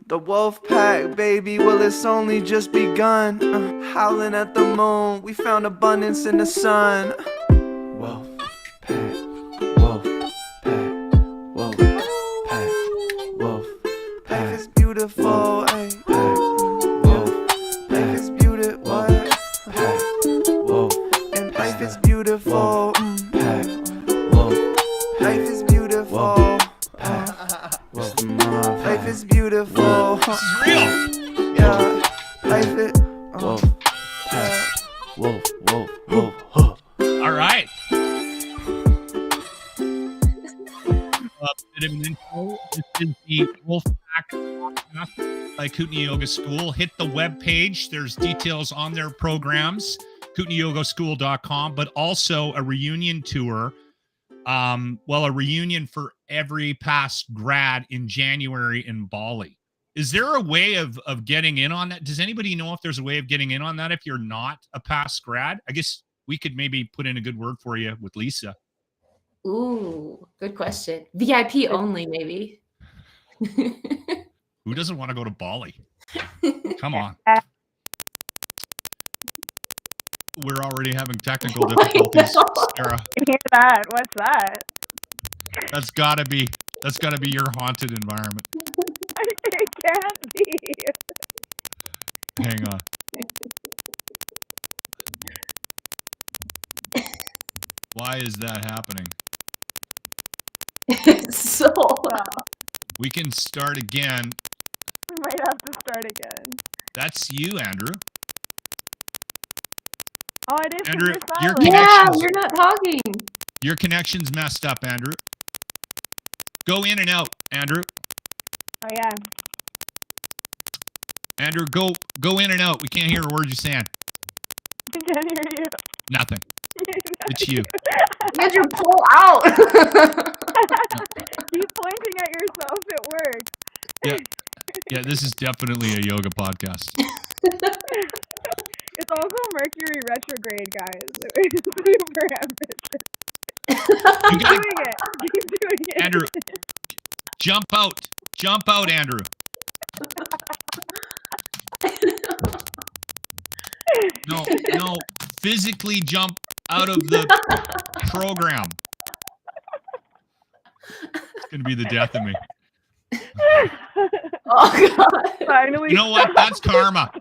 The Wolfpack, baby, well, it's only just begun. Howling at the moon, we found abundance in the sun. Wolfpack, Wolfpack, Wolfpack, Wolfpack. Life is beautiful, ay. Life is beautiful, what? And life is beautiful. Life is beautiful. Life is beautiful. This is real. Yeah, life is. All right. Bit of an intro. This is the Wolfpack podcast by Kootenai Yoga School. Hit the webpage. There's details on their programs, KootenaiYogaSchool.com, but also a reunion tour. A reunion for every past grad in January in Bali. Is there a way of getting in on that? Does anybody know if there's a way of getting in on that if you're not a past grad? I guess we could maybe put in a good word for you with Lisa. Ooh, good question. VIP only, maybe. Who doesn't want to go to Bali? Come on. We're already having technical difficulties, Sarah. I hear that. What's that? That's gotta be your haunted environment. It can't be. Hang on. Why is that happening? So We can start again. We might have to start again. That's you, Andrew. Oh, it is. Andrew, You're your silent. yeah, connection's- you're not talking. Your connection's messed up, Andrew. Go in and out, Andrew. Oh yeah. Andrew, go in and out. We can't hear a word you're saying. I can't hear you. Nothing. It's you. Andrew, pull out. Keep pointing at yourself. It works. Yeah, this is definitely a yoga podcast. It's also Mercury retrograde, guys. It's super ambitious. You Keep gotta, doing it. Keep doing it. Andrew, jump out. Jump out, Andrew. No, physically jump out of the program. It's going to be the death of me. Oh, God. Finally. You know what? That's karma.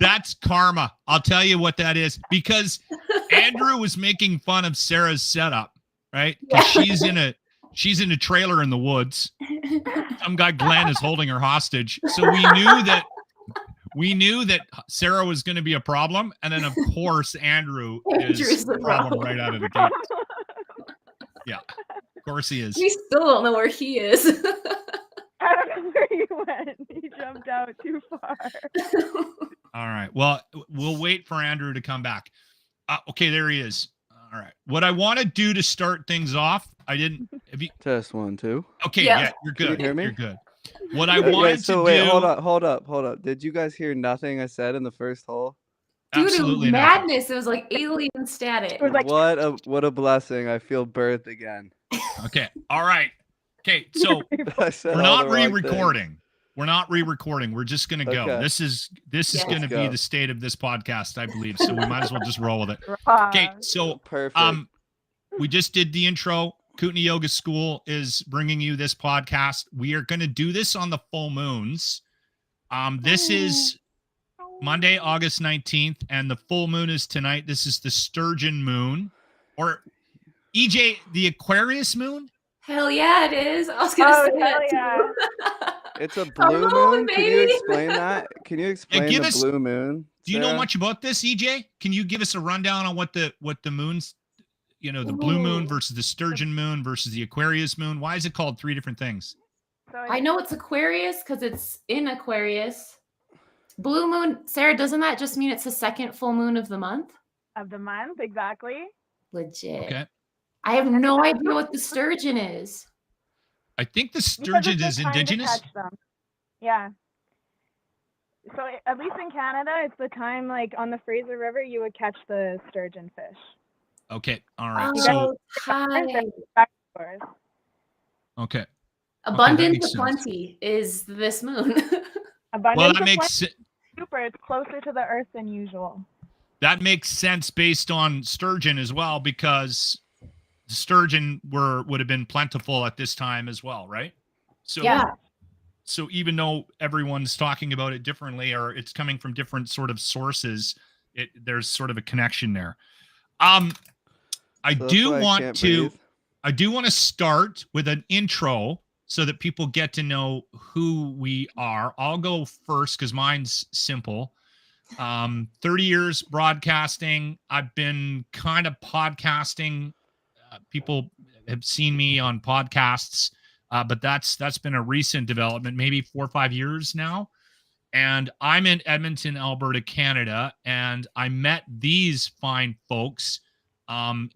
That's karma. I'll tell you what that is. Because Andrew was making fun of Sarah's setup, right? 'Cause she's in a trailer in the woods. Some guy, Glenn, is holding her hostage. So we knew that Sarah was going to be a problem. And then, of course, Andrew is Andrew's the the problem problem. right out of the gate. Yeah, of course he is. We still don't know where he is. I don't know where he went. He jumped out too far. All right. Well, we'll wait for Andrew to come back. Okay, there he is. All right. What I want to do to start things off, Test 1, 2. Okay, Yeah. yeah, you're good. Can you hear me? You're good. What I wanted to Wait, do. hold up. Did you guys hear nothing I said in the first hole? Dude, Absolutely it was nothing. madness. It was like alien static. It was like, What a blessing. I feel birthed again. Okay. All right. Okay. So I said we're all not the wrong re-recording. We're not re-recording. We're just gonna go. Okay. This is Yes. gonna be Go. the state of this podcast, I believe. So we might as well just roll with it. raw. Okay. So Perfect. we just did the intro. Kootenai Yoga School is bringing you this podcast. We are going to do this on the full moons. This is Monday, August 19th, and the full moon is tonight. This is the Sturgeon moon, or EJ, the Aquarius moon. Hell yeah, it is. I was gonna Oh, say hell that yeah. too. It's a Come blue on, moon. Can you baby. explain that? Can you explain give the us- blue moon? Do you know Sarah? much about this, EJ? Can you give us a rundown on what the moons, the blue moon Ooh. versus the Sturgeon moon versus the Aquarius moon? Why is it called three different things? So I know it's Aquarius because it's in Aquarius. Blue moon, Sarah, doesn't that just mean it's the second full moon of the month? of the month, exactly. Legit. Okay. I have no idea what the sturgeon is. I think the Because sturgeon it's is the time to indigenous. catch them. Yeah. So at least in Canada, it's the time like on the Fraser River you would catch the sturgeon fish. Okay. All right. Oh, So, hi. Back yours. okay. Abundance makes of sense. plenty is this moon. Abundance Well, that of makes plenty, super. It's closer to the earth than usual. sense based on sturgeon as well, because sturgeon would have been plentiful at this time as well, right? So Yeah. so even though everyone's talking about it differently, or it's coming from different sort of sources, there's sort of a connection there. I So that's do why I want can't to breathe. start with an intro so that people get to know who we are. I'll go first because mine's simple. 30 years broadcasting. I've been kind of podcasting. People have seen me on podcasts, but that's been a recent development, maybe 4 or 5 years now. And I'm in Edmonton, Alberta, Canada, and I met these fine folks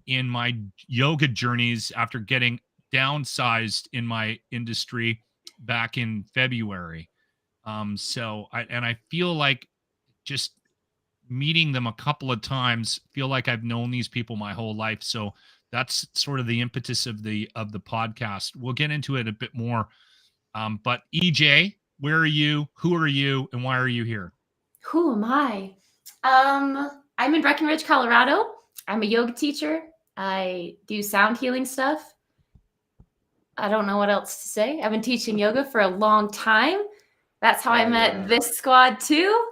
in my yoga journeys after getting downsized in my industry back in February. So I feel like just meeting them a couple of times, feel like I've known these people my whole life. So that's sort of the impetus of the podcast. We'll get into it a bit more. But EJ, where are you? Who are you? And why are you here? Who am I? I'm in Breckenridge, Colorado. I'm a yoga teacher. I do sound healing stuff. I don't know what else to say. I've been teaching yoga for a long time. That's how I met this squad too.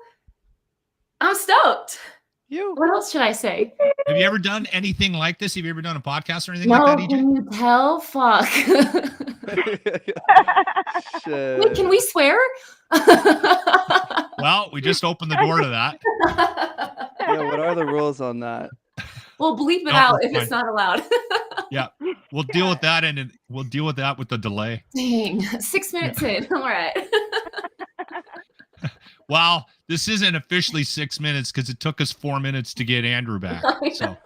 I'm stoked. What else should I say? Have you ever done anything like this? Have you ever done a podcast or anything like that, EJ? Can you tell? Fuck. Shit. Wait, can we swear? Well, we just opened the door to that. Yeah, what are the rules on that? We'll bleep it No, out that's if it's fine. not allowed. Yeah, we'll deal with that, and we'll deal with that with the delay. Dang, 6 minutes in. All right. Well, this isn't officially 6 minutes because it took us 4 minutes to get Andrew back. So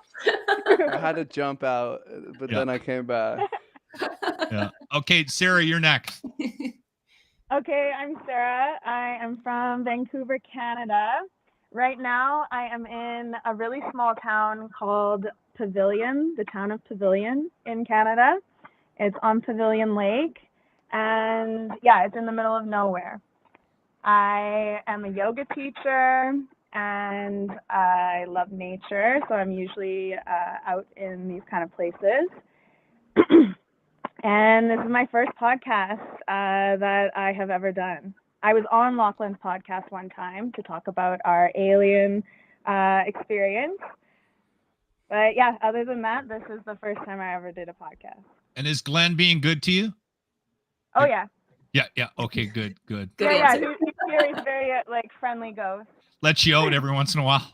I had to jump out, but then I came back. yeah. Okay, Sarah, you're next. Okay, I'm Sarah. I am from Vancouver, Canada. Right now, I am in a really small town called Pavilion, the town of Pavilion in Canada. It's on Pavilion Lake, and yeah, it's in the middle of nowhere. I am a yoga teacher, and I love nature, so I'm usually out in these kind of places. And this is my first podcast that I have ever done. I was on Lochlin's podcast one time to talk about our alien experience. But yeah, other than that, this is the first time I ever did a podcast. And is Glenn being good to you? Oh, yeah. Yeah. Okay, good. Good Yeah, answer. he's very like friendly ghost. Let you out every once in a while.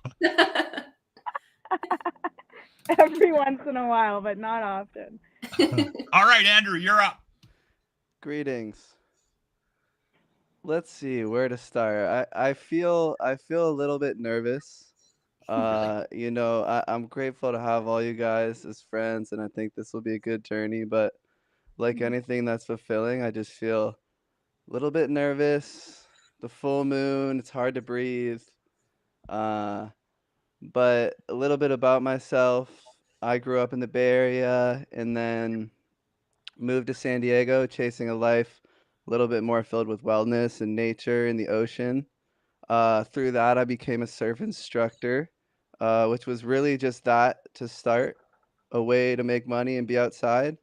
Every once in a while, but not often. All right, Andrew, you're up. Greetings. Let's see where to start. I feel a little bit nervous. You know, I'm grateful to have all you guys as friends, and I think this will be a good journey. But like anything that's fulfilling, I just feel a little bit nervous. The full moon, it's hard to breathe. But a little bit about myself. I grew up in the Bay Area and then moved to San Diego, chasing a life a little bit more filled with wellness and nature and the ocean. Through that, I became a surf instructor, which was really just that to start, a way to make money and be outside.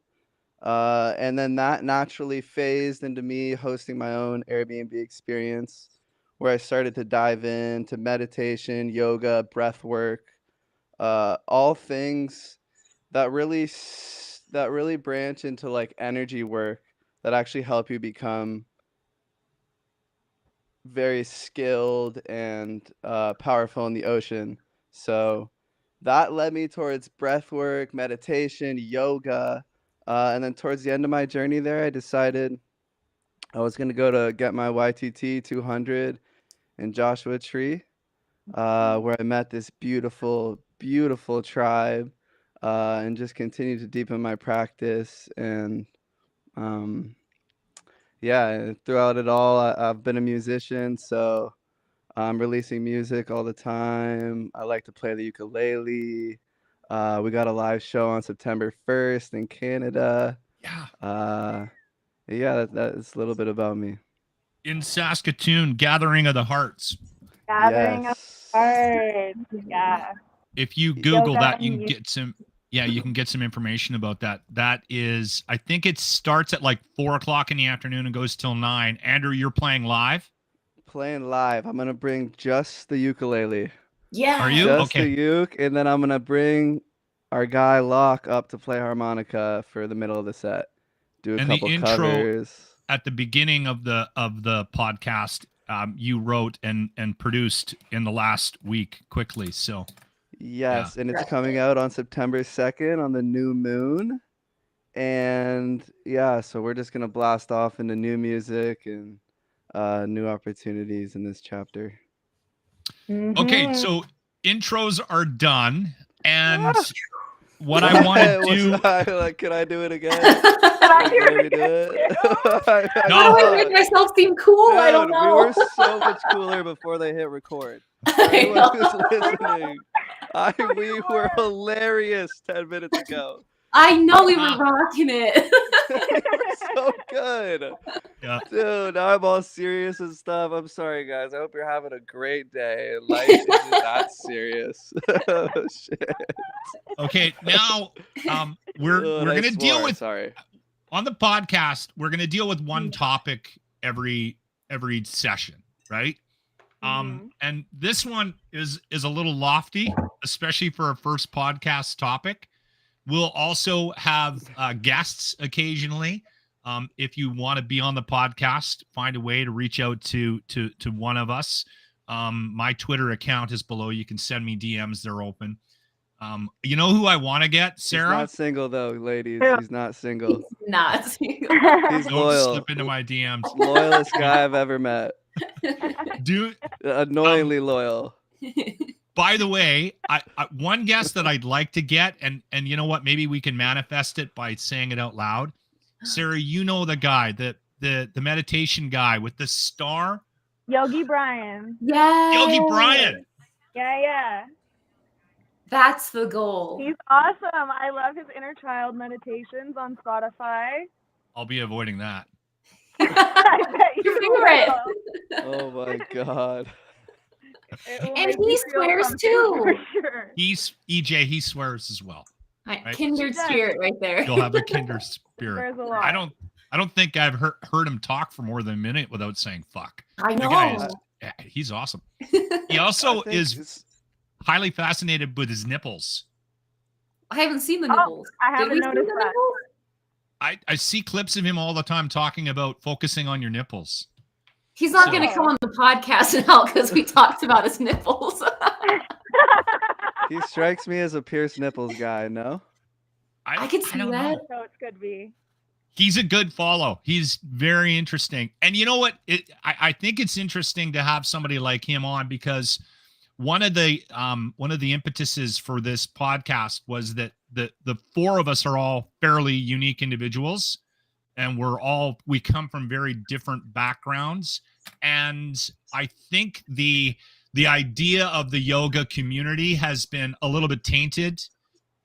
And then that naturally phased into me hosting my own Airbnb experience, where I started to dive into meditation, yoga, breath work, all things that really branch into like energy work that actually help you become very skilled and powerful in the ocean. So that led me towards breath work, meditation, yoga. And then towards the end of my journey there, I decided I was going to go to get my YTT 200 in Joshua Tree, where I met this beautiful, beautiful tribe, and just continue to deepen my practice. And yeah, throughout it all, I've been a musician, so I'm releasing music all the time. I like to play the ukulele. We got a live show on September 1st in Canada. Yeah. Yeah, that's a little bit about me. In Saskatoon, Gathering of the Hearts. Gathering of Yes. Hearts. Yeah. If you Google Yoga that, you and can get some. Yeah, you can get some information about that. That is, I think it starts at like 4 o'clock in the afternoon and goes till 9. Andrew, you're playing live. Playing live. I'm gonna bring just the ukulele. Yeah. Are you? Just the Okay. uke, and then I'm gonna bring our guy Locke up to play harmonica for the middle of the set. Do a And the couple intro covers. at the beginning of the podcast, you wrote and produced in the last week quickly. So Yes, and it's coming out on September 2nd on the new moon. And yeah, so we're just gonna blast off into new music and new opportunities in this chapter. okay, Mhm. so intros are done, and what I want to do. Like, can I do it again? I hear Can we it do it? No. How do I make myself seem cool? I don't Dude, know. we were so much cooler before they hit record. For I anyone know. who's listening, we were hilarious 10 minutes ago. I know we were rocking it. We were so good. Yeah. Dude, now I'm all serious and stuff. I'm sorry, guys. I hope you're having a great day. Life isn't that serious. Oh, shit. Okay, now we're Dude, we're I gonna deal swore, with Sorry. on the podcast. We're gonna deal with one topic every session, right? And this one is a little lofty, especially for a first podcast topic. We'll also have guests occasionally. If you want to be on the podcast, find a way to reach out to one of us. My Twitter account is below. You can send me DMs; they're open. You know who I want to get, Sarah? He's not single though, ladies. Yeah. He's not single. Not. He's Don't loyal. slip into my DMs. Loyalest guy I've ever met. Do Annoyingly loyal. by the way, I one guest that I'd like to get, and you know what? Maybe we can manifest it by saying it out loud. Sarah, you know the guy, the meditation guy with the star, Yogi Brian. Yeah. Yogi Brian. Yeah. That's the goal. He's awesome. I love his inner child meditations on Spotify. I'll be avoiding that. I bet Your you favorite. will. Oh my god. It will And make he you feel swears something too. for sure. He's EJ. He swears as well. Right, Right. kindred spirit right there. You'll have a kindred Swears spirit. a lot. I don't think I've heard him talk for more than a minute without saying fuck. I The know. guy is, yeah, he's awesome. He also I think is it's- highly fascinated with his nipples. I haven't seen the Oh, nipples. I Did haven't we see noticed the that. nipples? I see clips of him all the time talking about focusing on your nipples. He's not So- going to come on the podcast now because we talked about his nipples. He strikes me as a pierced nipples guy, no? I could see don't that. know. So it could be. He's a good follow. He's very interesting. And you know what? I think it's interesting to have somebody like him on because one of the impetuses for this podcast was that the four of us are all fairly unique individuals, and we come from very different backgrounds. And I think the idea of the yoga community has been a little bit tainted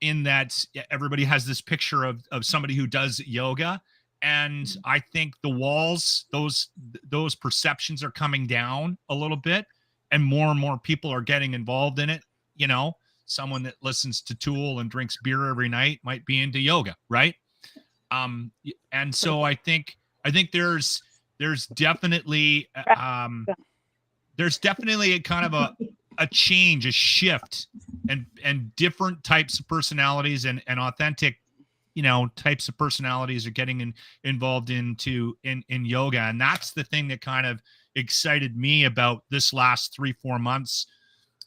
in that everybody has this picture of somebody who does yoga. And I think the walls, those perceptions are coming down a little bit, and more people are getting involved in it. You know, someone that listens to Tool and drinks beer every night might be into yoga, right? And so I think there's definitely a kind of a change, a shift, and different types of personalities and authentic, types of personalities are getting involved in yoga. And that's the thing that kind of excited me about this last 3-4 months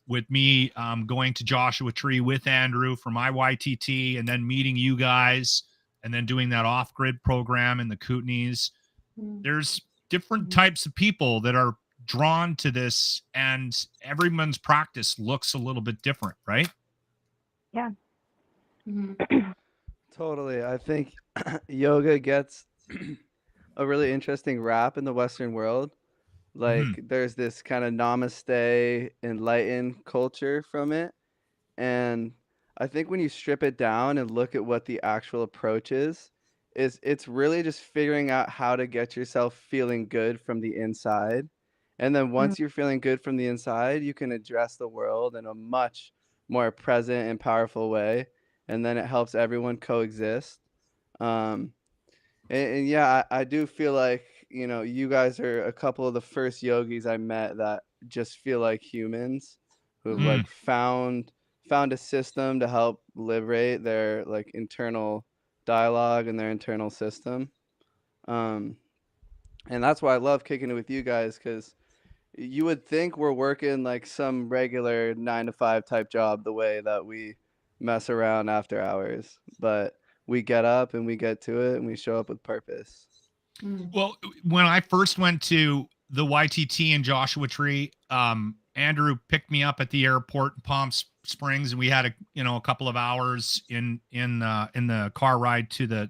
with me going to Joshua Tree with Andrew for my YTT, and then meeting you guys, and then doing that off-grid program in the Kootenays. There's different types of people that are drawn to this, and everyone's practice looks a little bit different, right? Yeah. Totally. I think yoga gets a really interesting rap in the Western world. Like there's this kind of namaste enlightened culture from it. And I think when you strip it down and look at what the actual approach is, it's really just figuring out how to get yourself feeling good from the inside. And then Mm. once you're feeling good from the inside, you can address the world in a much more present and powerful way. And then it helps everyone coexist. Um, and yeah, I do feel like, you know, you guys are a couple of the first yogis I met that just feel like humans who've Mm. like found a system to help liberate their like internal dialogue and their internal system. Um, and that's why I love kicking it with you guys, because you would think we're working like some regular 9 to 5 type job the way that we mess around after hours, but we get up and we get to it and we show up with purpose. Well, when I first went to the YTT in Joshua Tree, Andrew picked me up at the airport in Palm Springs, and we had a couple of hours in the car ride to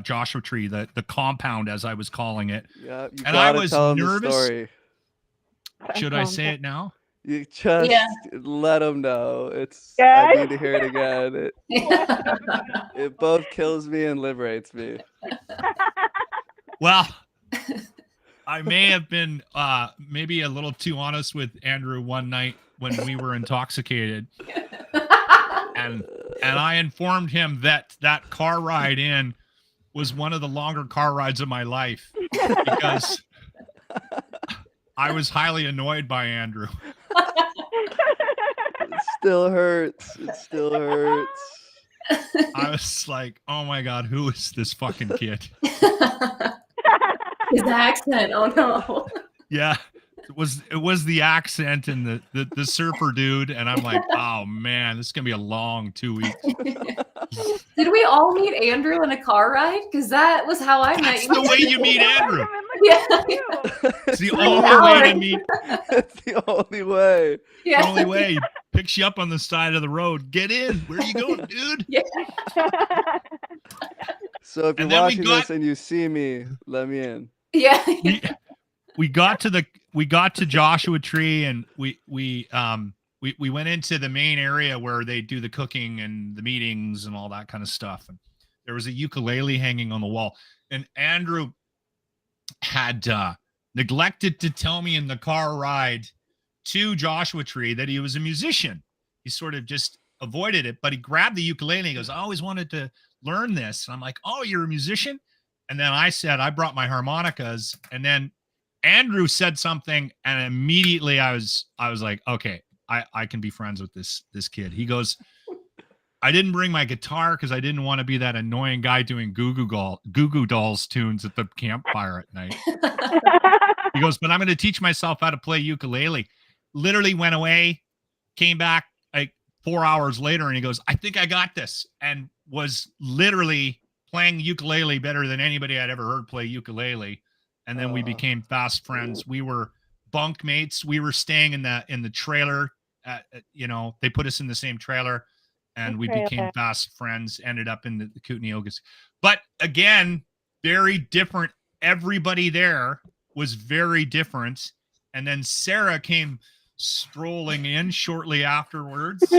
Joshua Tree, the compound as I was calling it. Yeah, you And I gotta was tell them the nervous. story. Should I say it now? You just let them know. It's Yes. I need to hear it again. It both kills me and liberates me. Well, I may have been maybe a little too honest with Andrew one night when we were intoxicated. And I informed him that car ride in was one of the longer car rides of my life because I was highly annoyed by Andrew. It still hurts. It still hurts. I was like, oh my God, who is this fucking kid? His accent. Oh no. Yeah. It was the accent and the surfer dude, and I'm like, oh man, this is gonna be a long 2 weeks. Did we all meet Andrew in a car ride? Because that was how I met That's you. the way you meet Andrew. Yeah. It's the only way to meet. It's the only way. Yeah. The only way. He picks you up on the side of the road. Get in. Where are you going, dude? Yeah. So if you're And then we watching got- this and you see me, let me in. Yeah. We got to Joshua Tree, and we went into the main area where they do the cooking and the meetings and all that kind of stuff. And there was a ukulele hanging on the wall, and Andrew had neglected to tell me in the car ride to Joshua Tree that he was a musician. He sort of just avoided it, but he grabbed the ukulele and he goes, I always wanted to learn this. And I'm like, oh, you're a musician? And then I said, I brought my harmonicas. And then Andrew said something, and immediately I was like, okay, I can be friends with this kid. He goes, I didn't bring my guitar because I didn't want to be that annoying guy doing Goo Goo Dolls tunes at the campfire at night. He goes, but I'm going to teach myself how to play ukulele. Literally went away, came back like 4 hours later, and he goes, I think I got this, and was literally playing ukulele better than anybody I'd ever heard play ukulele. And then we became fast friends. We were bunk mates. We were staying in the trailer. They put us in the same trailer, and we became fast friends. Ended up in the Kootenai Yogas. But again, very different. Everybody there was very different. And then Sarah came strolling in shortly afterwards,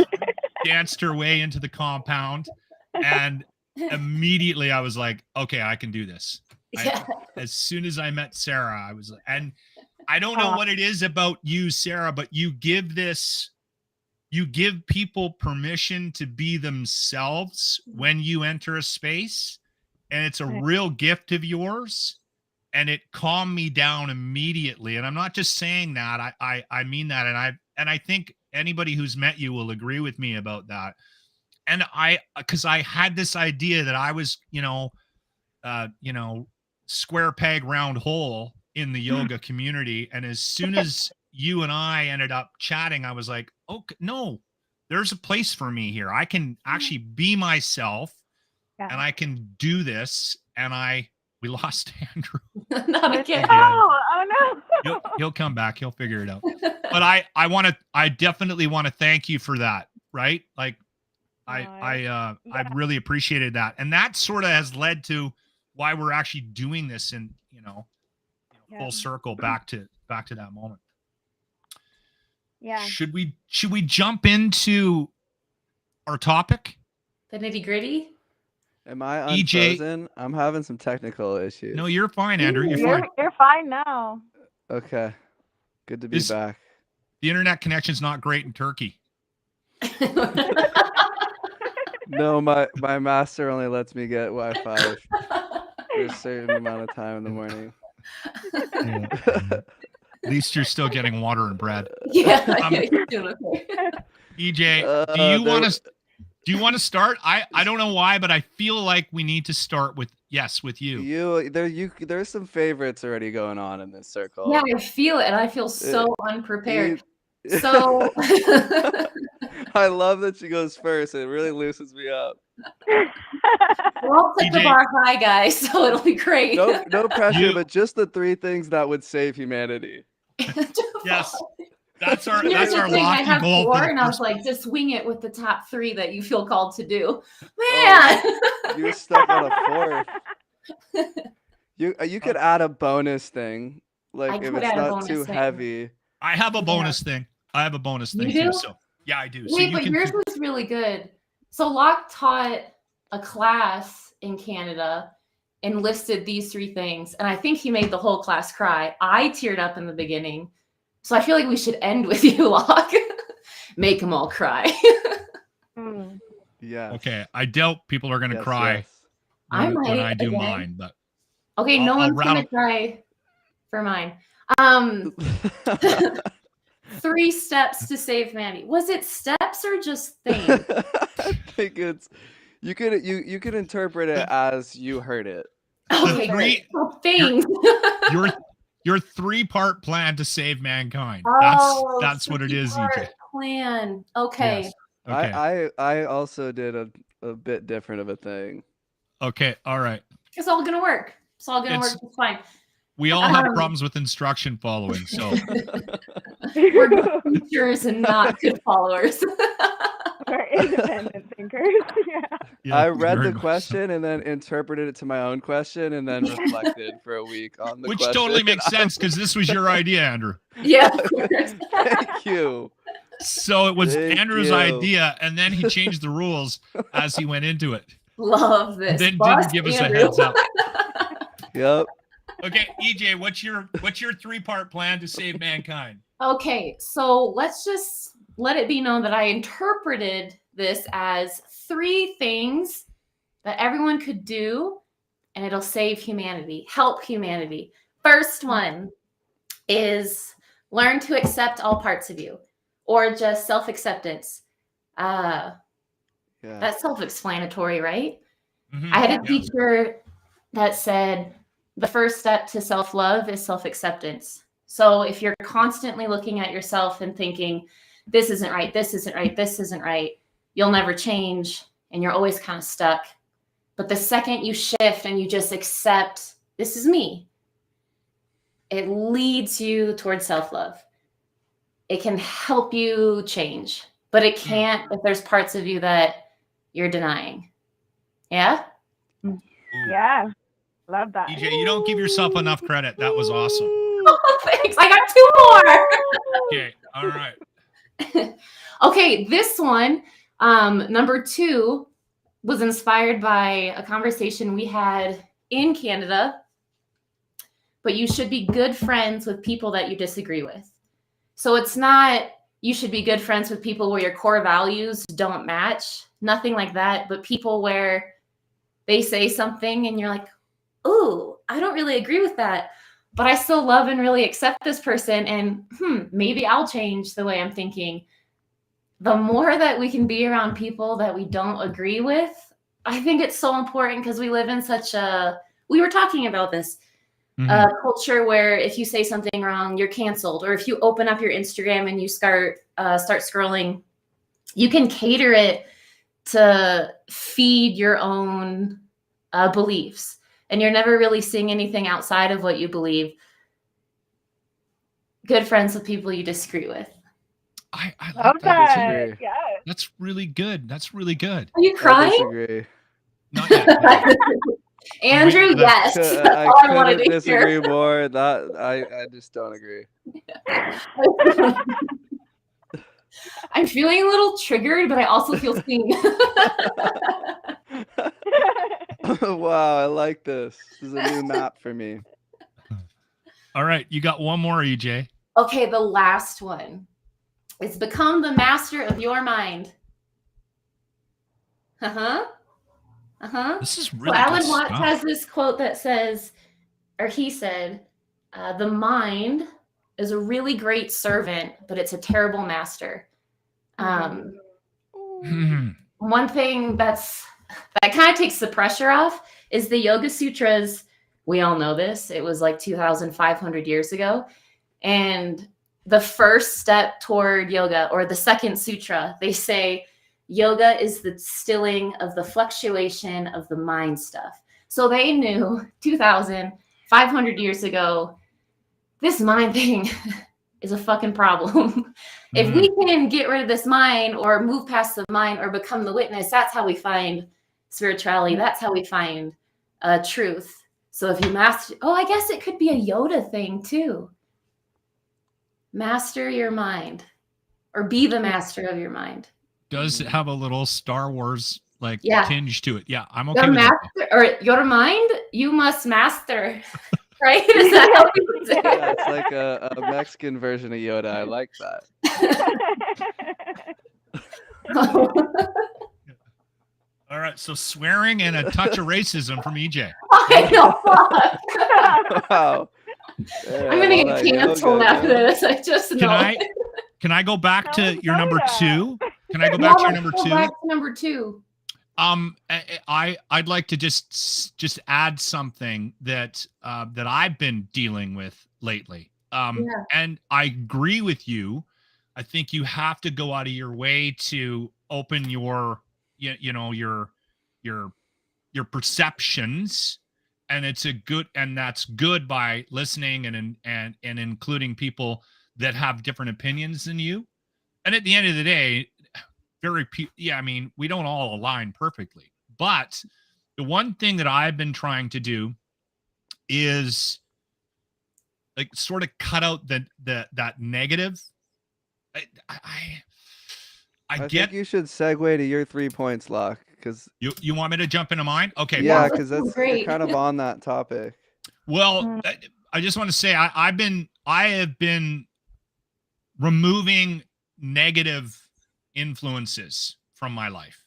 danced her way into the compound, and immediately I was like, okay, I can do this. Yeah. As soon as I met Sarah, I was like, and I don't know what it is about you, Sarah, but you give people permission to be themselves when you enter a space, and it's a real gift of yours, and it calmed me down immediately. And I'm not just saying that, I mean that. And I think anybody who's met you will agree with me about that. And because I had this idea that I was, square peg round hole in the yoga community. And as soon as you and I ended up chatting, I was like, oh no, there's a place for me here. I can actually be myself, and I can do this. And we lost Andrew. Not again. Oh no. He'll come back. He'll figure it out. But I definitely want to thank you for that. Right. Like I really appreciated that. And that sort of has led to why we're actually doing this in, full circle back to that moment. Yeah. Should we jump into our topic? The nitty gritty. Am I EJ unfrozen? I'm having some technical issues. No, you're fine, Andrew. You're fine. You're fine now. Okay. Good to be Is- back. The internet connection's not great in Turkey. No, my master only lets me get Wi-Fi for a certain amount of time in the morning. At least you're still getting water and bread. Yeah, you're doing okay. EJ, do you want to start? I don't know why, but I feel like we need to start with you. There's some favorites already going on in this circle. Yeah, I feel it, and I feel so unprepared. So I love that she goes first. It really loosens me up. we'll set the bar high, guys, so it'll be great. No pressure, but just the 3 things that would save humanity. Yes. That's our thing. lofty I have goal. 4, and I was like, just wing it with the top 3 that you feel called to do. Man, you're stuck on a 4th. You could add a bonus thing, like if it's not too heavy. I have a bonus thing. I have a bonus thing too. So yeah, I do. Wait, but yours was really good. So Locke taught a class in Canada and listed these 3 things, and I think he made the whole class cry. I teared up in the beginning. So I feel like we should end with you, Locke. Make them all cry. Yeah. Okay. I doubt people are going to cry when I do mine, but okay, no one's going to cry for mine. 3 steps to save humanity. Was it steps or just things? I think it's you could interpret it as you heard it. Okay, great. So things. Your 3-part plan to save mankind. That's what it is, EJ. Plan. Okay. Yes. Okay. I also did a bit different of a thing. Okay. All right. It's all gonna work. It's all gonna work. It's fine. We all have problems with instruction following, so we're good teachers and not good followers. We're independent thinkers. Yeah, I read the question and then interpreted it to my own question and then reflected for a week on the question. Which totally makes sense because this was your idea, Andrew. Yeah, of course. Thank you. So it was Andrew's idea, and then he changed the rules as he went into it. Love this. Then didn't give us a heads up. Yep. Okay, EJ, what's your 3-part plan to save mankind? Okay, so let's just let it be known that I interpreted this as 3 things that everyone could do, and it'll save humanity, help humanity. First one is learn to accept all parts of you, or just self-acceptance. That's self-explanatory, right? Mm-hmm. I had a teacher that said the first step to self-love is self-acceptance. So if you're constantly looking at yourself and thinking, this isn't right, this isn't right, this isn't right, you'll never change and you're always kind of stuck. But the second you shift and you just accept, this is me, it leads you towards self-love. It can help you change, but it can't if there's parts of you that you're denying. Yeah? Yeah. Love that. EJ, you don't give yourself enough credit. That was awesome. Oh, thanks. I got 2 more. Okay. All right. Okay. This one, number 2, was inspired by a conversation we had in Canada, but you should be good friends with people that you disagree with. So it's not you should be good friends with people where your core values don't match, nothing like that, but people where they say something and you're like, ooh, I don't really agree with that, but I still love and really accept this person, and maybe I'll change the way I'm thinking. The more that we can be around people that we don't agree with, I think it's so important because we live in such we were talking about this, culture where if you say something wrong, you're canceled, or if you open up your Instagram and you start scrolling, you can cater it to feed your own beliefs. And you're never really seeing anything outside of what you believe. Good friends with people you disagree with. I love that. Yeah. That's really good. That's really good. Are you crying? I disagree. Not yet. Andrew, yes. That's all I wanted to disagree hear. more. That I just don't agree. I'm feeling a little triggered, but I also feel seen. Wow, I like this. This is a new map for me. All right, you got one more, EJ. Okay, the last one. It's become the master of your mind. Uh-huh. Uh-huh. This is So really Alan good Watts stuff. has this quote that says, or he said, the mind is a really great servant, but it's a terrible master. One thing that kind of takes the pressure off is the Yoga Sutras. We all know this. It was like 2,500 years ago. And the first step toward yoga, or the second sutra, they say yoga is the stilling of the fluctuation of the mind stuff. So they knew 2,500 years ago, this mind thing is a fucking problem. If we can get rid of this mind or move past the mind or become the witness, that's how we find spirituality. That's how we find truth. So if you master, I guess it could be a Yoda thing too. Master your mind, or be the master of your mind. Does it have a little Star Wars like tinge to it? Yeah, I'm okay Your with master, that. or your mind, you must master. Right? Is that how we would say it? Yeah, it's like a Mexican version of Yoda. I like that. All right, so swearing and a touch of racism from EJ. I know. Wow. I'm gonna get canceled after this. I just know. Can I go back to your number two? Can I go back to your number two? Back to number two. I'd like to just add something that that I've been dealing with lately. And I agree with you. I think you have to go out of your way to open your your perceptions, and that's good by listening and including people that have different opinions than you. And at the end of the day, I mean, we don't all align perfectly, but the one thing that I've been trying to do is like sort of cut out that negative. I think you should segue to your 3 points, Loch, because you want me to jump into mine? Okay. Yeah, because that's you're kind of on that topic. Well, I just want to say I have been removing negative influences from my life.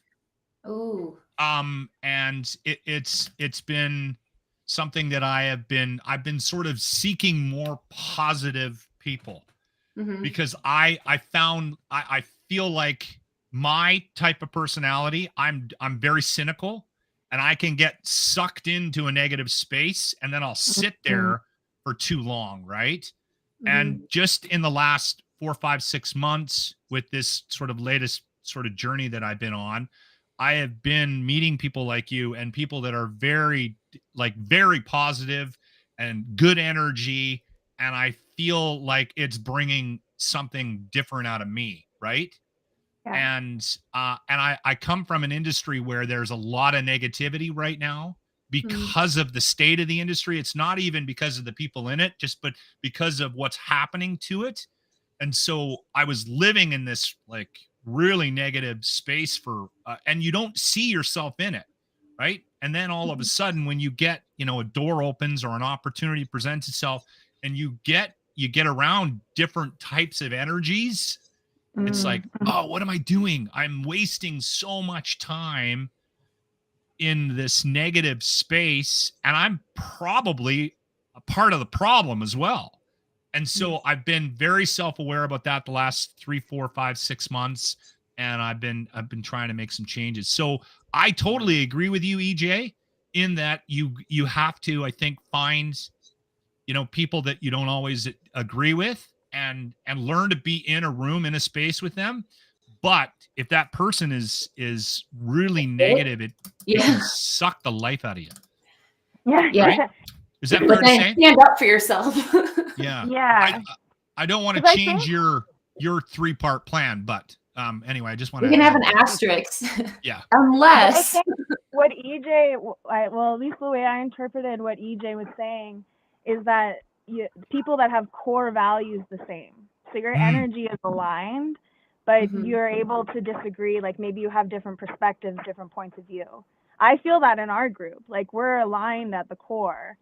Ooh. And it's been something that I've been sort of seeking more positive people, because I feel like my type of personality, I'm very cynical, and I can get sucked into a negative space, and then I'll sit there for too long, right? And just in the last 4, 5, 6 months with this sort of latest sort of journey that I've been on, I have been meeting people like you and people that are very positive and good energy. And I feel like it's bringing something different out of me. Right. Yeah. And I come from an industry where there's a lot of negativity right now because of the state of the industry. It's not even because of the people in it, but because of what's happening to it. And so I was living in this like really negative space and you don't see yourself in it. Right. And then all of a sudden, when you get, a door opens or an opportunity presents itself and you get around different types of energies, it's like, oh, what am I doing? I'm wasting so much time in this negative space, and I'm probably a part of the problem as well. And so I've been very self-aware about that the last 3, 4, 5, 6 months, and I've been trying to make some changes. So I totally agree with you, EJ, in that you have to, I think, find people that you don't always agree with and learn to be in a room, in a space with them. But if that person is really negative, it can suck the life out of you. Yeah. Right? Is that fair to say? Stand up for yourself. Yeah. Yeah. I don't want to change your 3-part plan, but anyway, I just want to. You can have an asterisk. Yeah. Unless. What EJ, well, at least the way I interpreted what EJ was saying is that people that have core values the same. So your energy is aligned, but you're able to disagree. Like maybe you have different perspectives, different points of view. I feel that in our group. Like we're aligned at the core,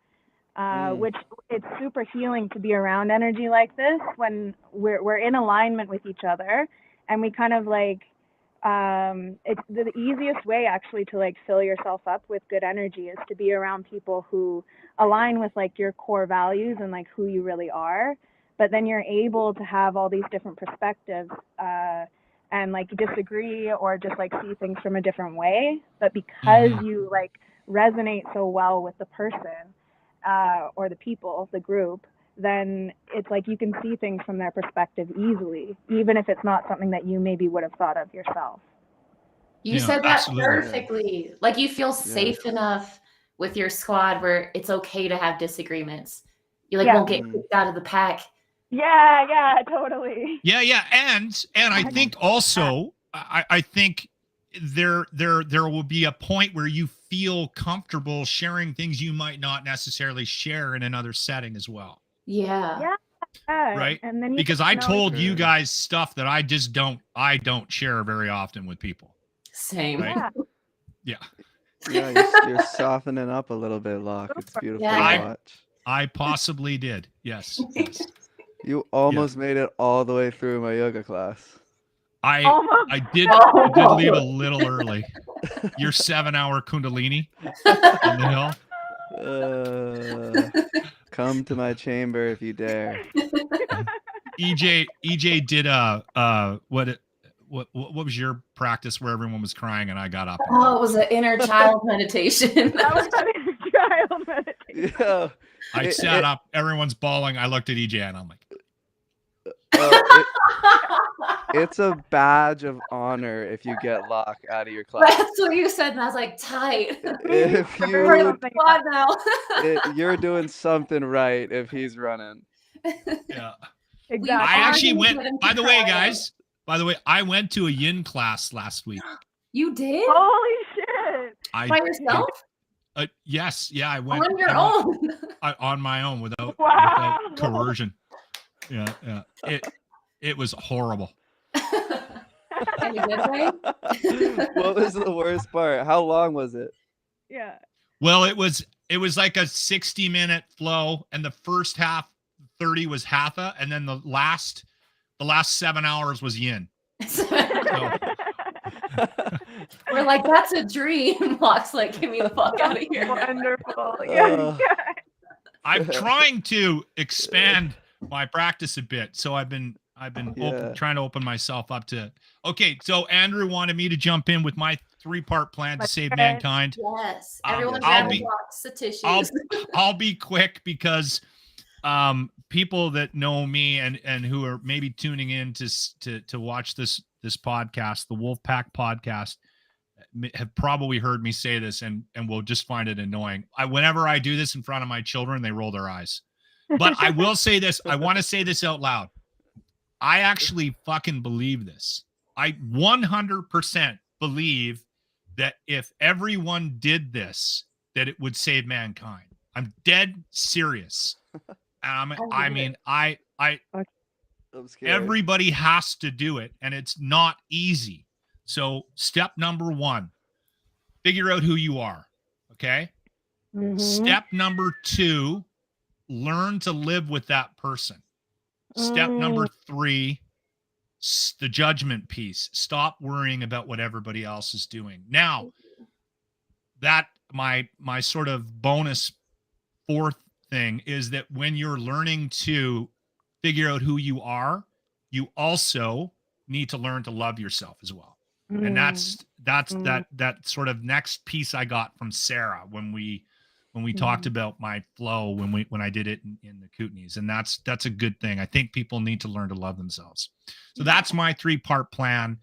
which it's super healing to be around energy like this when we're in alignment with each other, and we kind of like it's the easiest way actually to like fill yourself up with good energy is to be around people who align with like your core values and like who you really are. But then you're able to have all these different perspectives and like disagree or just like see things from a different way. But because you like resonate so well with the person or the people, the group, then it's like you can see things from their perspective easily, even if it's not something that you maybe would have thought of yourself. You Yeah, said that absolutely. perfectly. Like you feel safe enough with your squad where it's okay to have disagreements. You like won't get kicked out of the pack. Yeah, totally. Yeah, and I think also I think there will be a point where you feel comfortable sharing things you might not necessarily share in another setting as well. Yeah. Right. And then because I told you guys stuff that I just don't share very often with people. Same. Right? Yeah. You're softening up a little bit, Locke. It's beautiful to watch. I possibly did. Yes. You almost made it all the way through my yoga class. I did leave a little early. Your 7-hour Kundalini on the hill. Come to my chamber if you dare. EJ did what was your practice where everyone was crying and I got up? Oh, it was an inner child meditation. That was an inner child meditation. Yeah. I sat up, everyone's bawling. I looked at EJ and I'm like, it's a badge of honor if you get Locke out of your class. That's what you said, and I was like, tight. If you're doing something right if he's running. Yeah. Exactly. I actually went, by the way, guys, I went to a yin class last week. You did? Holy shit. By yourself? Yes. Yeah, I went. On your own? On my own without coercion. Yeah. It was horrible. In a good way? What was the worst part? How long was it? Yeah. Well, it was like a 60-minute flow, and the first half 30 was hatha, and then the last 7 hours was yin. We're like, that's a dream. Locke's like, get me the fuck out of here. Wonderful. Yeah. I'm trying to expand my practice a bit, so I've been trying to open myself up to. Okay, so Andrew wanted me to jump in with my 3-part plan to save mankind. Yes, everyone grab a box of tissues. I'll be quick because people that know me and who are maybe tuning in to watch this podcast, the Wolfpack podcast, have probably heard me say this and will just find it annoying. Whenever I do this in front of my children, they roll their eyes. But I will say this. I want to say this out loud. I actually fucking believe this. I 100% believe that if everyone did this, that it would save mankind. I'm dead serious. I mean, everybody has to do it, and it's not easy. So step number 1, figure out who you are. Okay. Mm-hmm. Step number 2, learn to live with that person. Step number 3, the judgment piece. Stop worrying about what everybody else is doing. Now, that my sort of bonus 4th thing is that when you're learning to figure out who you are, you also need to learn to love yourself as well. And that's that sort of next piece I got from Sarah when we talked about my flow when I did it in the Kootenays, and that's a good thing. I think people need to learn to love themselves. So that's my 3-part plan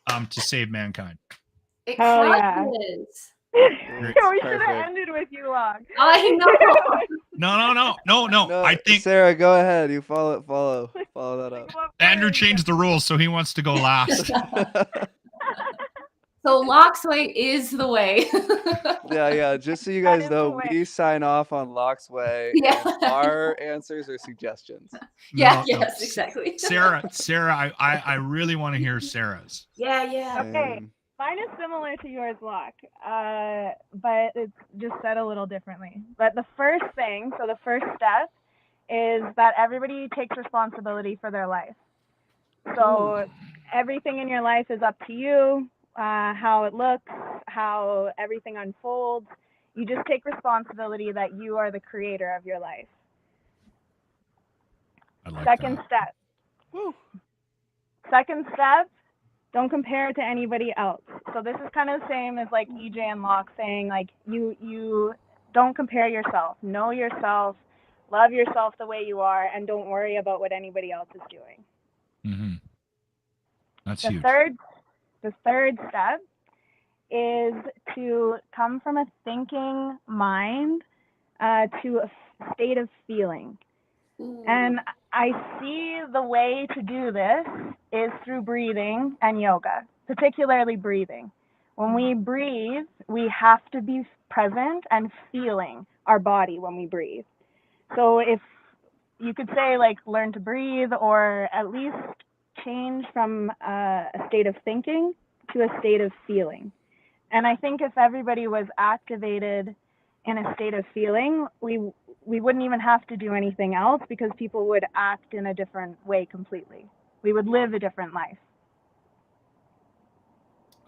to save mankind. It crushes. We should have ended with you, Locke. I know. No. I think Sarah, go ahead. You follow that up. Andrew changed the rules, so he wants to go last. So Locke's way is the way. Yeah. Just so you guys know, we sign off on Locke's way. Yeah. And our answers are suggestions. Yes, exactly. Sarah, I really want to hear Sarah's. Yeah. Okay. Mine is similar to yours, Locke, but it's just said a little differently. But the first thing, so the first step, is that everybody takes responsibility for their life. So everything in your life is up to you, how it looks, how everything unfolds. You just take responsibility that you are the creator of your life. I like Second that. step. Woo. Second step, don't compare it to anybody else. So this is kind of the same as like EJ and Locke saying, like, you don't compare yourself. Know yourself, love yourself the way you are, and don't worry about what anybody else is doing. Mm-hmm. That's The huge. third step is to come from a thinking mind to a state of feeling. And I see the way to do this is through breathing and yoga, particularly breathing. When we breathe, we have to be present and feeling our body when we breathe. So if you could say, like, learn to breathe, or at least change from a state of thinking to a state of feeling. And I think if everybody was activated in a state of feeling, we wouldn't even have to do anything else, because people would act in a different way completely. We would live a different life.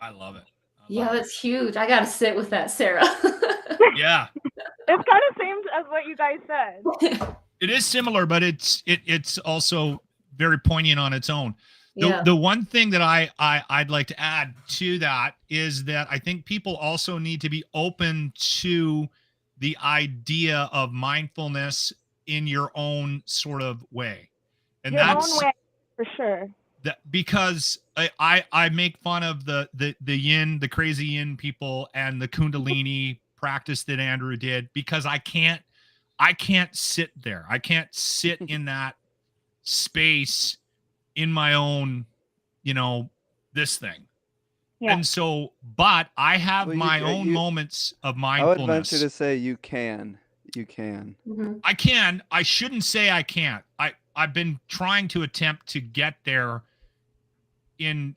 I love it. Yeah, that's huge. I got to sit with that, Sarah. Yeah. It's kind of same as what you guys said. It is similar, but it's also very poignant on its own. Yeah. The one thing that I'd like to add to that is that I think people also need to be open to the idea of mindfulness in your own sort of way. And Your that's own way, for sure. that, because I make fun of the yin, the crazy yin people, and the Kundalini practice that Andrew did, because I can't sit there. I can't sit in that space in my own, this thing. Yeah. And so, but I have Well, my own moments of I would mindfulness. venture to say you can. You can. I can. I shouldn't say I can't. I've been trying to attempt to get there in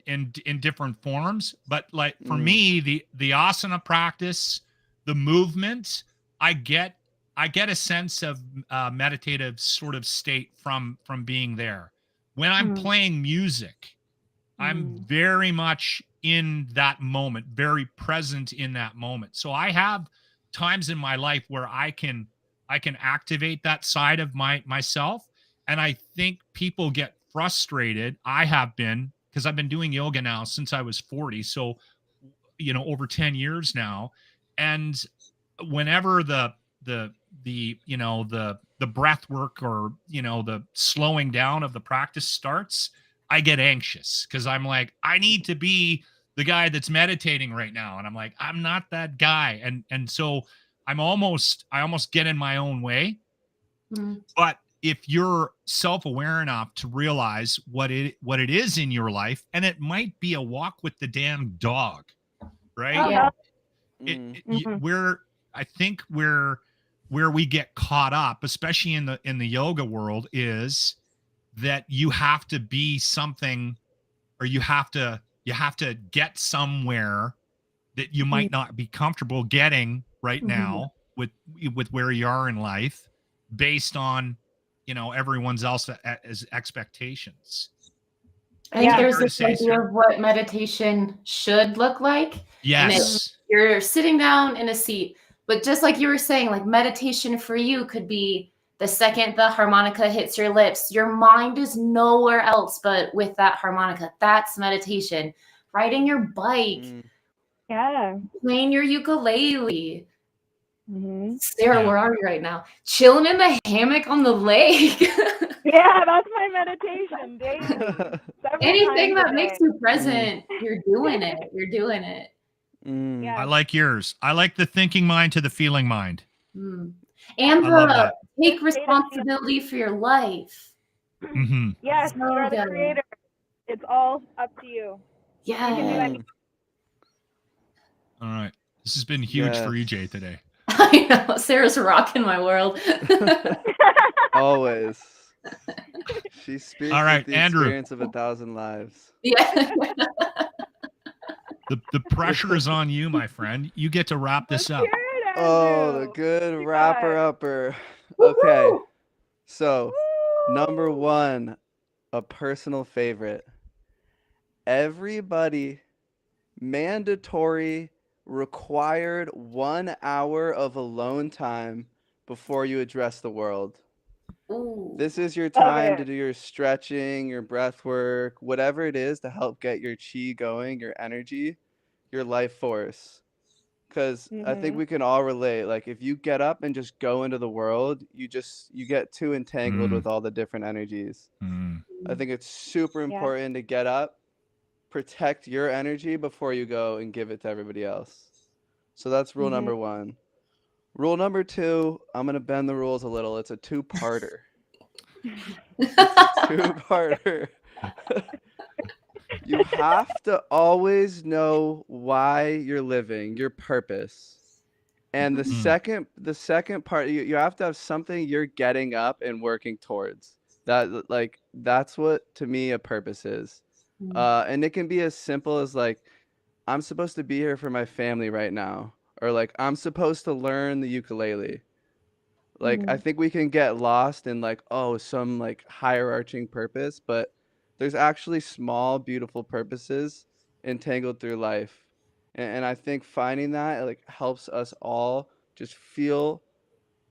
different forms, but like for me, the asana practice, the movement, I get a sense of meditative sort of state from being there. When I'm playing music, I'm very much in that moment, very present in that moment. So I have times in my life where I can activate that side of myself. And I think people get frustrated. I have been, because I've been doing yoga now since I was 40. So, over 10 years now. And whenever the breath work, or, the slowing down of the practice starts, I get anxious, because I'm like, I need to be the guy that's meditating right now. And I'm like, I'm not that guy. And so I almost get in my own way. But if you're self-aware enough to realize what it is in your life, and it might be a walk with the damn dog, right? Yeah. I think where we get caught up, especially in the yoga world, is that you have to be something, or you have to get somewhere that you might not be comfortable getting right now with where you are in life, based on everyone else's expectations. I think there's this idea of what meditation should look like. Yes. And you're sitting down in a seat, but just like you were saying, like, meditation for you could be the second the harmonica hits your lips, your mind is nowhere else but with that harmonica. That's meditation. Riding your bike, playing your ukulele. Sarah, where are you right now? Chilling in the hammock on the lake. Yeah, that's my meditation daily. Anything that makes you present, you're doing it. You're doing it. Yeah. I like yours. I like the thinking mind to the feeling mind. And take responsibility for your life. Yes, you're the creator. It's all up to you. Yeah. You can do anything. All right. This has been huge for EJ today. I know. Sarah's rocking my world. Always. She speaks all right, with the Andrew. experience of 1,000 lives. Yeah. The pressure is on you, my friend. You get to wrap this Let's up. hear it, Oh, the Andrew. good You rapper got it. upper. Okay, Woohoo! so number Woo! one, a personal favorite. Everybody, mandatory, required 1 hour of alone time before you address the world. Ooh. This is your Love time to it. do your stretching, your breath work, whatever it is to help get your chi going, your energy, your life force. Because I think Mhm. we can all relate. Like if you get up and just go into the world, you get too entangled Mm, with all the different energies. mm. I think it's super Yeah. important to get up, protect your energy before you go and give it to everybody else. So that's rule Mhm. number one. Rule number two, I'm gonna bend the rules a little. It's a two-parter. It's a two-parter. You have to always know why you're living, your purpose. And the Mm. second part, you have to have something you're getting up and working towards. That's what to me a purpose is. And it can be as simple as like I'm supposed to be here for my family right now, or like I'm supposed to learn the ukulele. Like I Mhm. think we can get lost in like, oh, some like hierarching purpose, but there's actually small beautiful purposes entangled through life. And I think finding that like helps us all just feel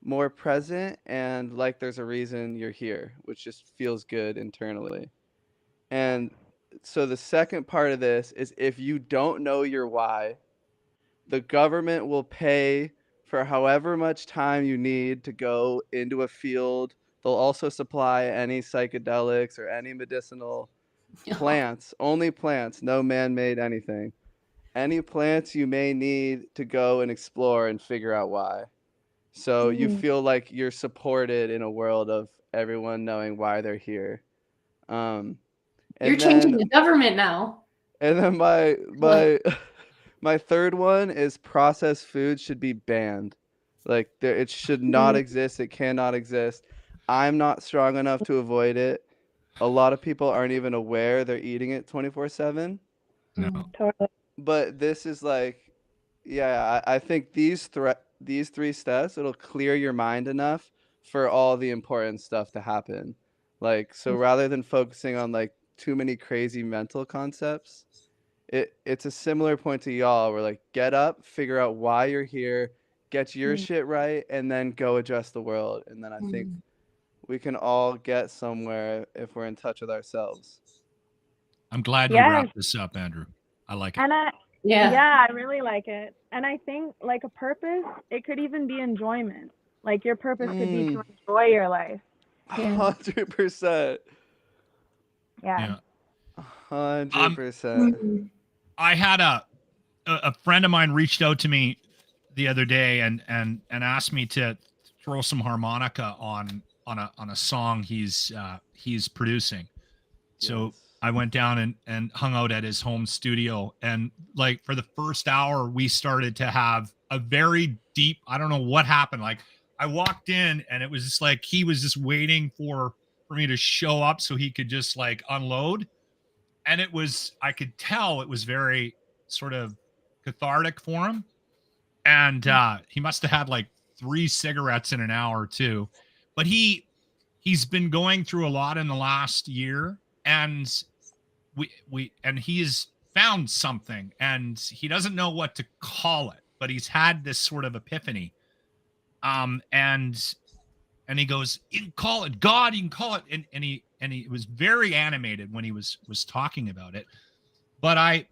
more present and like there's a reason you're here, which just feels good internally. And so the second part of this is if you don't know your why, the government will pay for however much time you need to go into a field. They'll also supply any psychedelics or any medicinal plants, only plants, no man-made anything. Any plants you may need to go and explore and figure out why. So you Mhm. feel like you're supported in a world of everyone knowing why they're here. Um, You're and changing then the government now. and then my my third one is processed food should be banned. Like there, it should not Mhm. exist. It cannot exist. I'm not strong enough to avoid it. A lot of people aren't even aware they're eating it 24/7. No. Totally. But this is like, yeah, I think these three steps, it'll clear your mind enough for all the important stuff to happen. Like, so rather than focusing on like too many crazy mental concepts, it's a similar point to y'all where like get up, figure out why you're here, get your Mhm. shit right, and then go address the world. And then I think we can all get somewhere if we're in touch with ourselves. I'm glad you Yes. wrapped this up, Andrew. I like it. And Yeah. yeah, I really like it. And I think like a purpose, it could even be enjoyment. Like your purpose could be to enjoy your life. Yeah. 100%. Yeah. Yeah. 100%. I had a friend of mine reached out to me the other day and asked me to throw some harmonica on a song he's producing. So Yes. I went down and hung out at his home studio, and like for the first hour we started to have a very deep, I don't know what happened. Like I walked in and it was just like he was just waiting for me to show up so he could just like unload. And it was, I could tell it was very sort of cathartic for him. And he must have had like 3 cigarettes in an hour too. But he's been going through a lot in the last year, and and he's found something, and he doesn't know what to call it, but he's had this sort of epiphany. And he goes, you can call it God, you can call it, and he was very animated when he was talking about it. But I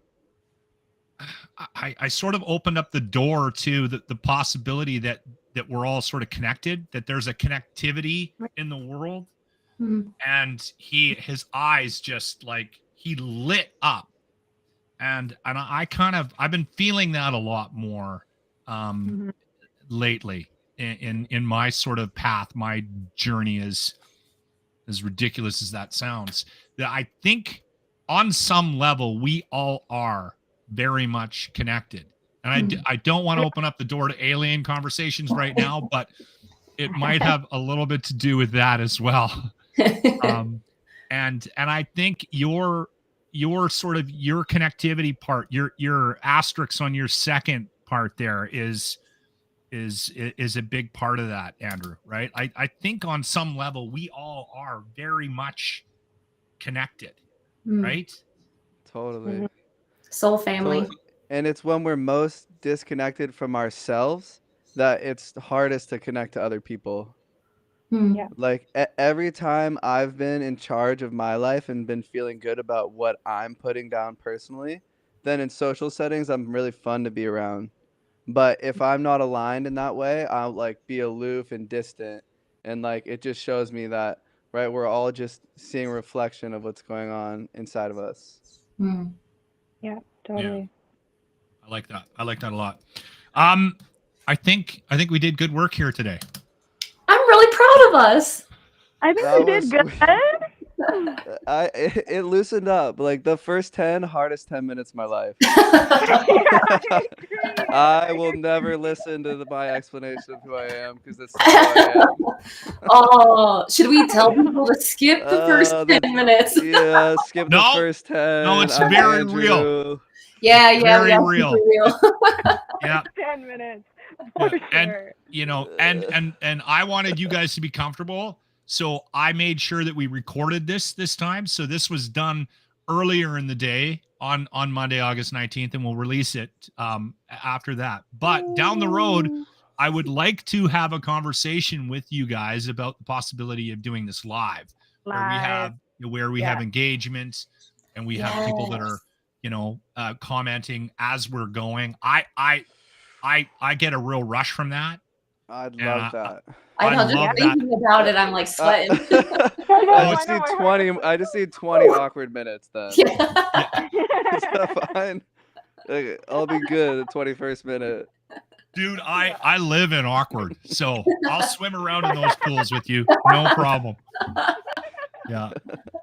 sort of opened up the door to the possibility that we're all sort of connected, that there's a connectivity in the world. Mhm. And his eyes just like he lit up. And I kind of, I've been feeling that a lot more Mhm. lately in my sort of path, my journey, is as ridiculous as that sounds, that I think on some level we all are very much connected. And I don't want to open up the door to alien conversations right now, but it might have a little bit to do with that as well. And I think your sort of your connectivity part, your asterisks on your second part there is a big part of that, Andrew, right? I think on some level we all are very much connected, right? Totally. Soul family. And it's when we're most disconnected from ourselves that it's hardest to connect to other people. Yeah. Like every time I've been in charge of my life and been feeling good about what I'm putting down personally, then in social settings I'm really fun to be around. But if I'm not aligned in that way, I'll like be aloof and distant, and like it just shows me that, right, we're all just seeing a reflection of what's going on inside of us. Yeah, totally. I like that. I like that a lot. I think we did good work here today. I'm really proud of us. I think That we did was good. it loosened up. Like the first 10 hardest 10 minutes of my life. I will never listen to my explanation of who I am because that's not who I am. Oh, should we tell people to skip the first 10 minutes? Yeah, skip the No. first 10. No, it's I'm very Andrew. real. Yeah, Very super real. Yeah. 10 minutes. Yeah. For And sure. you know, and I wanted you guys to be comfortable, so I made sure that we recorded this time. So this was done earlier in the day on Monday, August 19th, and we'll release it after that. But down the road, I would like to have a conversation with you guys about the possibility of doing this live. Where we have engagement, and we have people that are, commenting as we're going. I get a real rush from that. I'd love that. I know, just thinking about it, I'm like sweating. I just need 20 awkward minutes then. Is that fine? Okay, I'll be good at the 21st minute. Dude, I live in awkward, so I'll swim around in those pools with you. No problem. Yeah.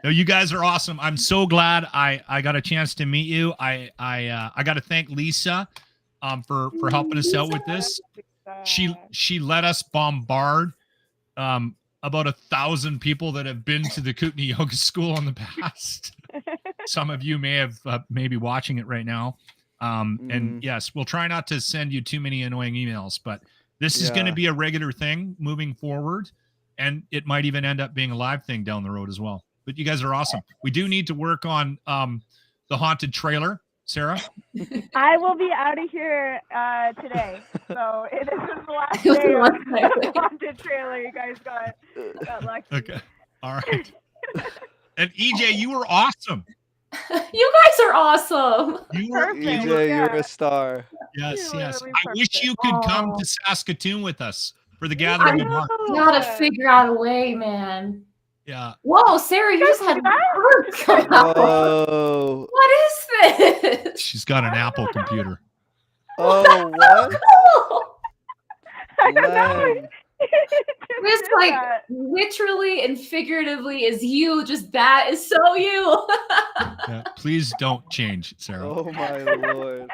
No, you guys are awesome. I'm so glad I got a chance to meet you. I got to thank Lisa for helping us out with this. She let us bombard about 1,000 people that have been to the Kootenai Yoga School in the past. Some of you may have maybe watching it right now. And yes, we'll try not to send you too many annoying emails, but this is going to be a regular thing moving forward, and it might even end up being a live thing down the road as well. But you guys are awesome. We do need to work on the haunted trailer. Sarah? I will be out of here today, so this is the last day of the haunted trailer. You guys got lucky. Okay, all right. And EJ, you were awesome. You guys are awesome. You were EJ, you're a star. Yes, yes. Really I wish you could come to Saskatoon with us for the gathering of hearts. Gotta figure out a way, man. Yeah. Whoa, Sarah, you just had words come out. Whoa. What is this? She's got an Apple computer. Oh, what? This like literally and figuratively is you. Just that is so you. Yeah, please don't change, Sarah. Oh my Lord.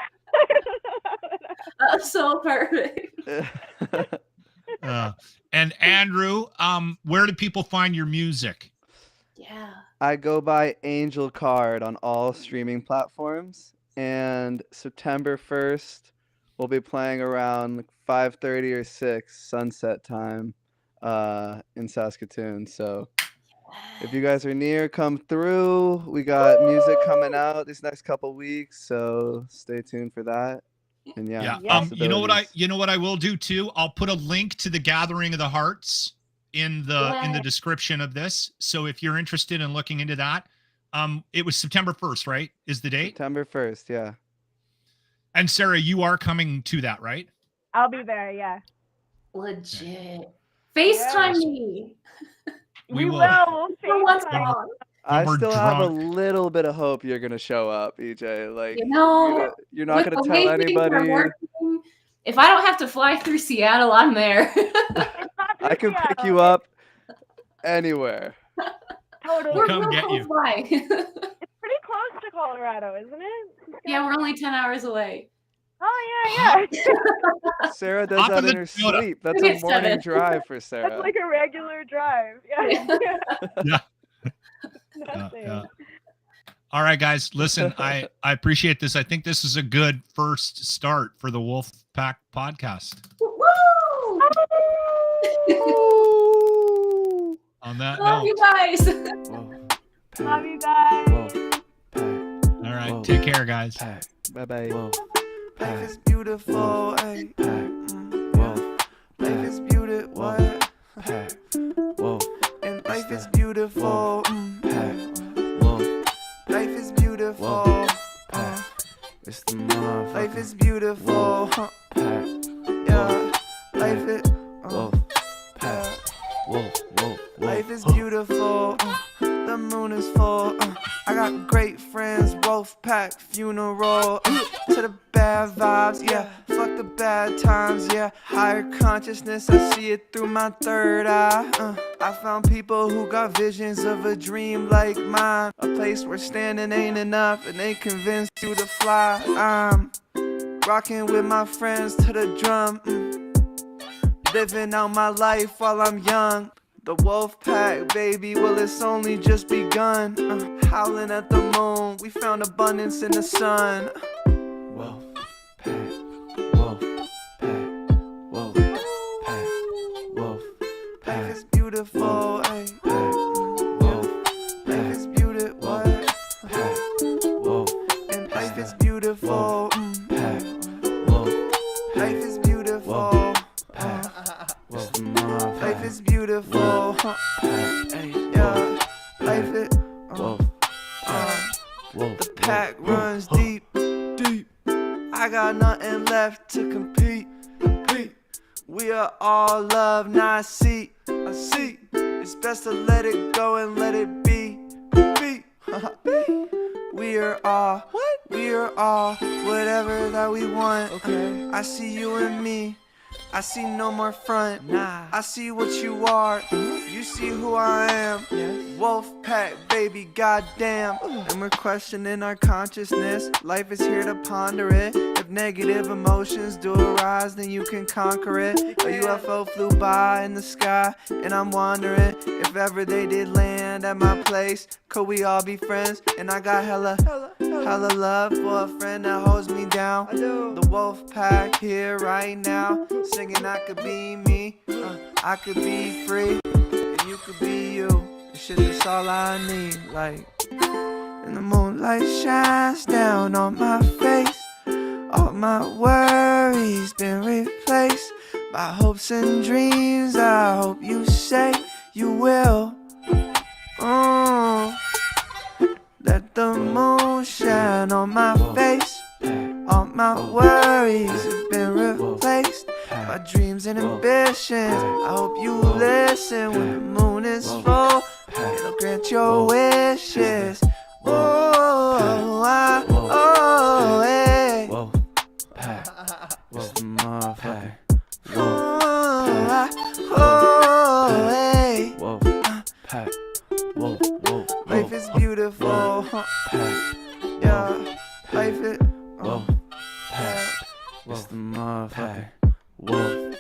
That's so perfect. And Andrew, where do people find your music? Yeah. I go by Angel Card on all streaming platforms, and September 1st we'll be playing around 5:30 or 6 sunset time in Saskatoon. So if you guys are near, come through. We got music coming out these next couple weeks, so stay tuned for that. And yeah. You know what I will do too? I'll put a link to the Gathering of the Hearts in the description of this. So if you're interested in looking into that, it was September 1st, right? Is the date? September 1st, yeah. And Sarah, you are coming to that, right? I'll be there, yeah. Legit. FaceTime me. We will. For once gone. I still have a little bit of hope you're gonna show up, EJ. Like, you're not gonna tell anybody. If I don't have to fly through Seattle, I'm there. I can pick you up anywhere. Totally. We're come get you. It's pretty close to Colorado, isn't it? Yeah, we're only 10 hours away. Oh yeah. Sarah does that in her sleep. That's a morning drive for Sarah. That's like a regular drive. Yeah. Yeah. All right, guys, listen, I appreciate this. I think this is a good first start for the Wolfpack podcast. Woo! On that Love note, you guys. Love you guys. all right, take care, guys. Bye bye. Life is beautiful. Ay. Life is beautiful. And life is beautiful. Life is beautiful. It's the motherfucker. Life is beautiful. Yeah. Life is. Life is beautiful. The moon is full. I got great friends. Wolfpack funeral. To the bad vibes. Yeah. Fuck the bad times. Yeah. Higher consciousness. I see it through my third eye. I found people who got visions of a dream like mine. A place where standing ain't enough and they convince you to fly. I'm rocking with my friends to the drum. Living out my life while I'm young. The Wolfpack, baby, well, it's only just begun. Howling at the moon, we found abundance in the sun. Wolfpack, Wolfpack, Wolfpack, Wolfpack. Life is beautiful, ay. Life is beautiful, and life is beautiful. Life is beautiful. Life is beautiful. Yeah, life is. The pack runs deep, deep. I got nothing left to compete. We are all love, not seek. I see. It's best to let it go and let it be. We are all. We are all whatever that we want. Okay. I see you and me. I see no more front. Nah. I see what you are. You see who I am. Yes. Wolfpack, baby, goddamn. And we're questioning our consciousness. Life is here to ponder it. If negative emotions do arise, then you can conquer it. A UFO flew by in the sky, and I'm wondering if ever they did land at my place, could we all be friends? And I got hella love for a friend that holds me down. The Wolfpack here right now, singing I could be me, I could be free, and you could be you. Shit, that's all I need. Like, and the moonlight shines down on my face. All my worries been replaced by hopes and dreams. I hope you say you will. Let the moon shine on my face. All my worries have been replaced by dreams and ambitions. I hope you listen when the moon is full. It'll grant your wishes. Hey. It's the motherfucker. Hey. Wolfpack. Life is beautiful. Yeah. Life is. It's the motherfucker. Wolf.